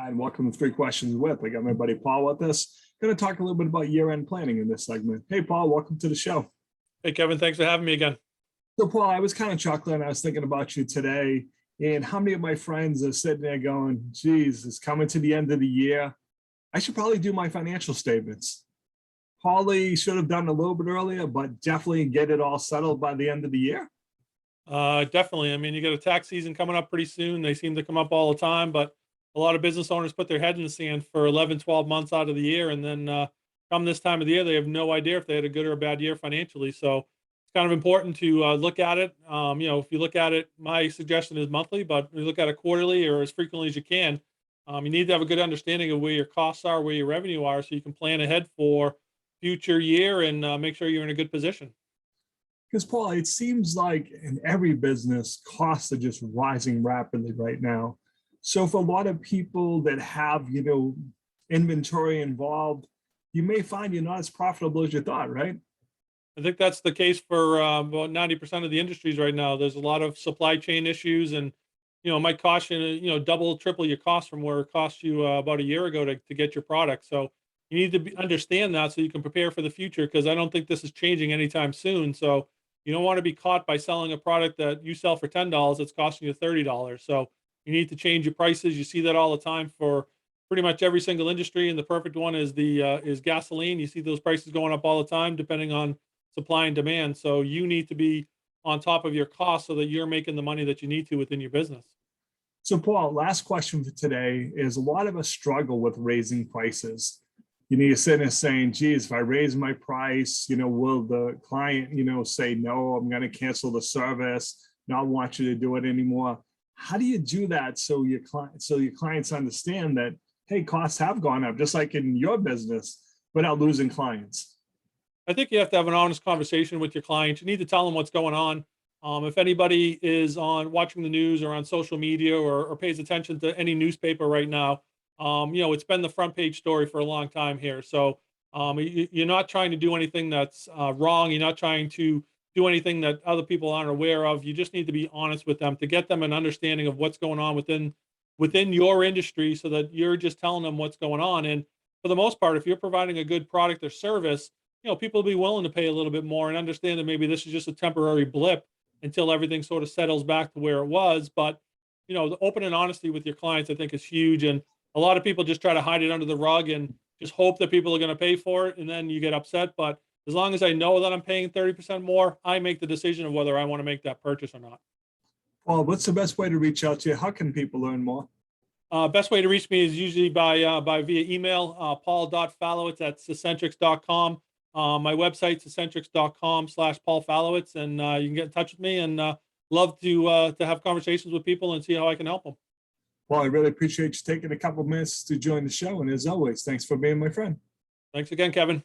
Hi, and welcome to Three Questions With. I got my buddy Paul with us. Going to talk a little bit about year-end planning in this segment. Hey, Paul, welcome to the show. Hey, Kevin, thanks for having me again. So, Paul, I was kind of chuckling. I was thinking about you today, and how many of my friends are sitting there going, geez, it's coming to the end of the year. I should probably do my financial statements. Probably should have done a little bit earlier, but definitely get it all settled by the end of the year. Definitely. I mean, you got a tax season coming up pretty soon. They seem to come up all the time, but a lot of business owners put their head in the sand for 11, 12 months out of the year. And then come this time of the year, they have no idea if they had a good or a bad year financially. So it's kind of important to look at it. If you look at it, my suggestion is monthly, but you look at it quarterly or as frequently as you can. You need to have a good understanding of where your costs are, where your revenue are, so you can plan ahead for future year and make sure you're in a good position. Because, Paul, it seems like in every business, costs are just rising rapidly right now. So for a lot of people that have, inventory involved, you may find you're not as profitable as you thought, right? I think that's the case for about 90% of the industries right now. There's a lot of supply chain issues, and it might cost you, double, triple your cost from where it cost you about a year ago to get your product. So you need to understand that so you can prepare for the future, because I don't think this is changing anytime soon. So you don't want to be caught by selling a product that you sell for $10 that's costing you $30. So you need to change your prices. You see that all the time for pretty much every single industry, and the perfect one is is gasoline. You see those prices going up all the time depending on supply and demand. So you need to be on top of your costs so that you're making the money that you need to within your business. So, Paul, last question for today is a lot of us struggle with raising prices. You're sitting there saying, geez, if I raise my price, will the client, say, no, I'm going to cancel the service, not want you to do it anymore. How do you do that so your clients understand that, hey, costs have gone up, just like in your business, without losing clients? I think you have to have an honest conversation with your clients. You need to tell them what's going on. If anybody is watching the news or on social media or pays attention to any newspaper right now, it's been the front page story for a long time here. So you're not trying to do anything that's wrong. You're not trying to do anything that other people aren't aware of. You just need to be honest with them to get them an understanding of what's going on within your industry, so that you're just telling them what's going on. And for the most part, if you're providing a good product or service, people will be willing to pay a little bit more and understand that maybe this is just a temporary blip until everything sort of settles back to where it was. But the open and honesty with your clients, I think, is huge. And a lot of people just try to hide it under the rug and just hope that people are going to pay for it, and then you get upset. But as long as I know that I'm paying 30% more, I make the decision of whether I want to make that purchase or not. Paul, what's the best way to reach out to you? How can people learn more? Best way to reach me is usually by via email, paul.falewicz@succentrix.com. My website, succentrix.com/Paul Falewicz, and you can get in touch with me, and love to have conversations with people and see how I can help them. Well, I really appreciate you taking a couple minutes to join the show. And as always, thanks for being my friend. Thanks again, Kevin.